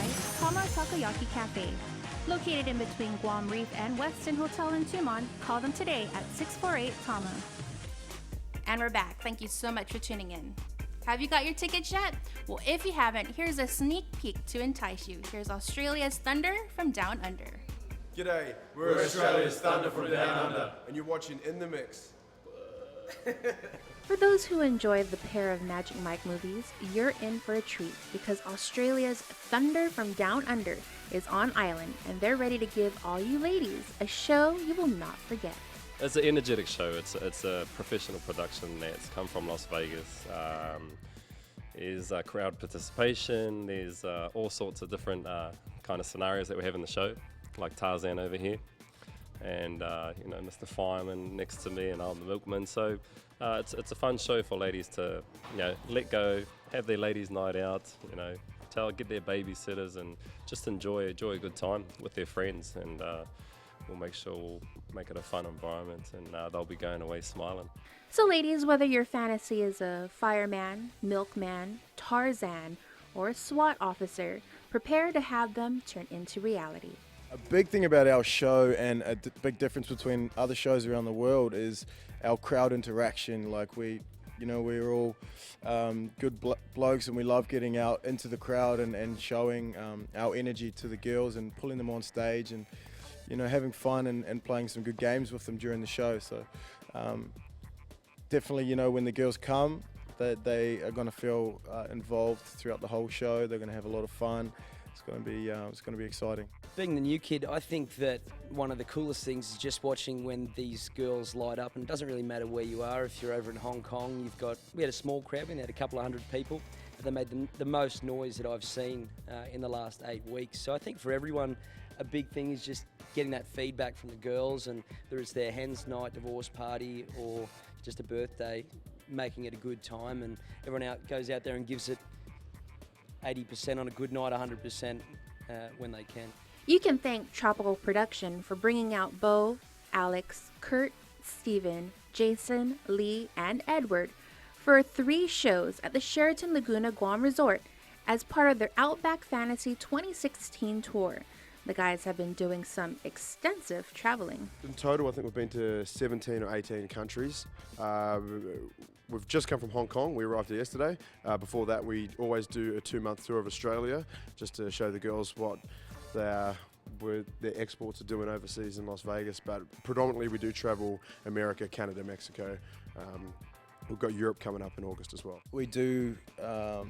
by Tama Takoyaki Cafe. Located in between Guam Reef and Westin Hotel in Tumon, call them today at 648 Tama. And we're back. Thank you so much for tuning in. Have you got your tickets yet? Well, if you haven't, here's a sneak peek to entice you. Here's Australia's Thunder from Down Under. G'day, we're Australia's Thunder from Down Under, and you're watching In The Mix. For those who enjoy the pair of Magic Mike movies, you're in for a treat because Australia's Thunder from Down Under is on island, and they're ready to give all you ladies a show you will not forget. It's an energetic show. It's a professional production that's come from Las Vegas. There's crowd participation. There's all sorts of different kind of scenarios that we have in the show, like Tarzan over here, and Mr. Fireman next to me, and I'm the milkman. So it's a fun show for ladies to let go, have their ladies' night out, get their babysitters, and just enjoy a good time with their friends. And we'll make it a fun environment, and they'll be going away smiling. So ladies, whether your fantasy is a fireman, milkman, Tarzan, or a SWAT officer, prepare to have them turn into reality. A big thing about our show, and a big difference between other shows around the world, is our crowd interaction. Like we're all good blokes, and we love getting out into the crowd and showing our energy to the girls and pulling them on stage, and having fun and playing some good games with them during the show. So definitely, when the girls come, they are going to feel involved throughout the whole show. They're going to have a lot of fun. It's going to be exciting. Being the new kid, I think that one of the coolest things is just watching when these girls light up, and it doesn't really matter where you are. If you're over in Hong Kong, we had a small crowd, we had a couple of hundred people, but they made the most noise that I've seen in the last 8 weeks. So I think for everyone, a big thing is just getting that feedback from the girls, and whether it's their hen's night, divorce party, or just a birthday, making it a good time, and everyone goes out there and gives it 80% on a good night, 100% when they can. You can thank Tropical Production for bringing out Bo, Alex, Kurt, Steven, Jason, Lee, and Edward for 3 shows at the Sheraton Laguna Guam Resort as part of their Outback Fantasy 2016 tour. The guys have been doing some extensive traveling. In total, I think we've been to 17 or 18 countries. We've just come from Hong Kong. We arrived there yesterday. Before that, we always do a 2-month tour of Australia just to show the girls what their exports are doing overseas in Las Vegas. But predominantly, we do travel America, Canada, Mexico. We've got Europe coming up in August as well. We do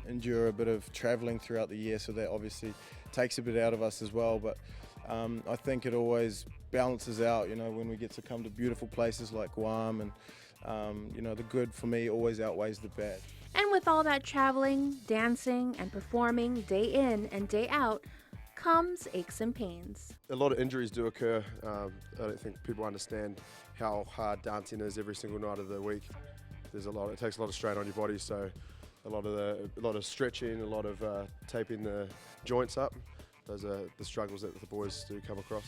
endure a bit of travelling throughout the year, so that obviously takes a bit out of us as well. But I think it always balances out, when we get to come to beautiful places like Guam, and the good for me always outweighs the bad. And with all that traveling, dancing, and performing day in and day out comes aches and pains. A lot of injuries do occur. I don't think people understand how hard dancing is every single night of the week. It takes a lot of strain on your body, so a lot of stretching, a lot of taping the joints up. Those are the struggles that the boys do come across.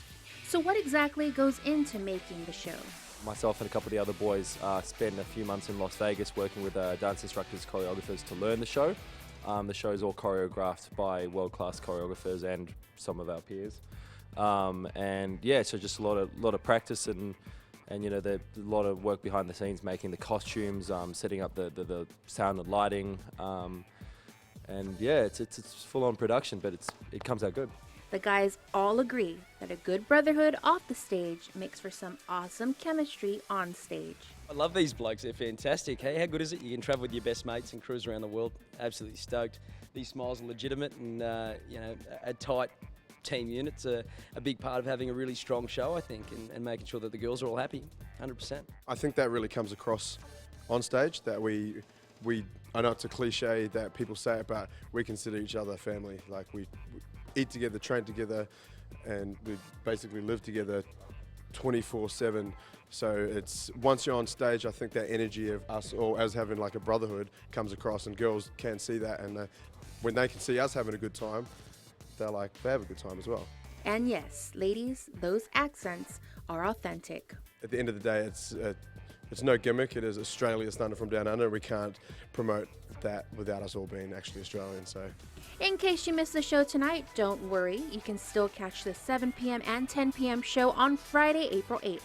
So what exactly goes into making the show? Myself and a couple of the other boys spent a few months in Las Vegas working with dance instructors, choreographers to learn the show. The show is all choreographed by world-class choreographers and some of our peers. So just a lot of practice and a lot of work behind the scenes, making the costumes, setting up the sound and lighting. It's full-on production, but it comes out good. The guys all agree that a good brotherhood off the stage makes for some awesome chemistry on stage. I love these blokes, they're fantastic. Hey, how good is it? You can travel with your best mates and cruise around the world. Absolutely stoked. These smiles are legitimate, and a tight team unit's a big part of having a really strong show, I think, and making sure that the girls are all happy, 100%. I think that really comes across on stage, that we I know it's a cliche that people say it, but we consider each other family. Like we eat together, train together, and we basically live together 24/7. So it's once you're on stage, I think that energy of us all as having like a brotherhood comes across, and girls can see that, and when they can see us having a good time, they have a good time as well. And yes, ladies, those accents are authentic. At the end of the day, it's no gimmick. It is Australia's Thunder from Down Under. We can't promote that without us all being actually Australian. So In case you missed the show tonight, don't worry. You can still catch the 7 p.m. and 10 p.m. show on Friday, April 8th.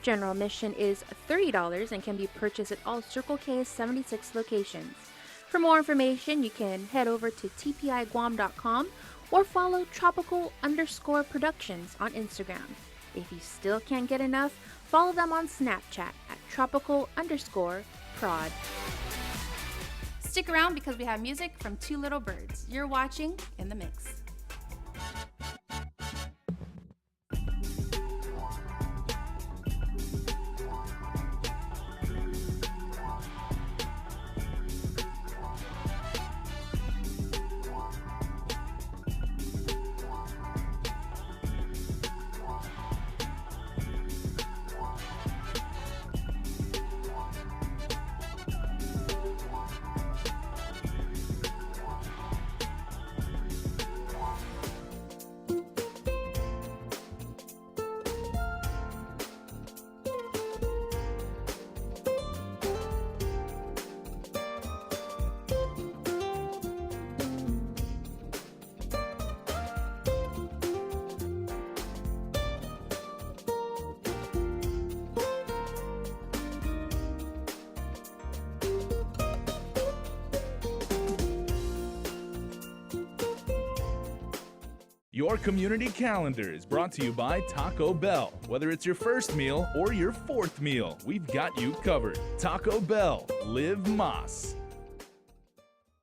General admission is $30 and can be purchased at all Circle K's 76 locations. For more information, you can head over to tpiguam.com or follow tropical_productions on Instagram. If you still can't get enough, follow them on Snapchat at tropical_prod. Stick around because we have music from Two Little Birds. You're watching In the Mix. Your community calendar is brought to you by Taco Bell. Whether it's your first meal or your fourth meal, we've got you covered. Taco Bell, live Más.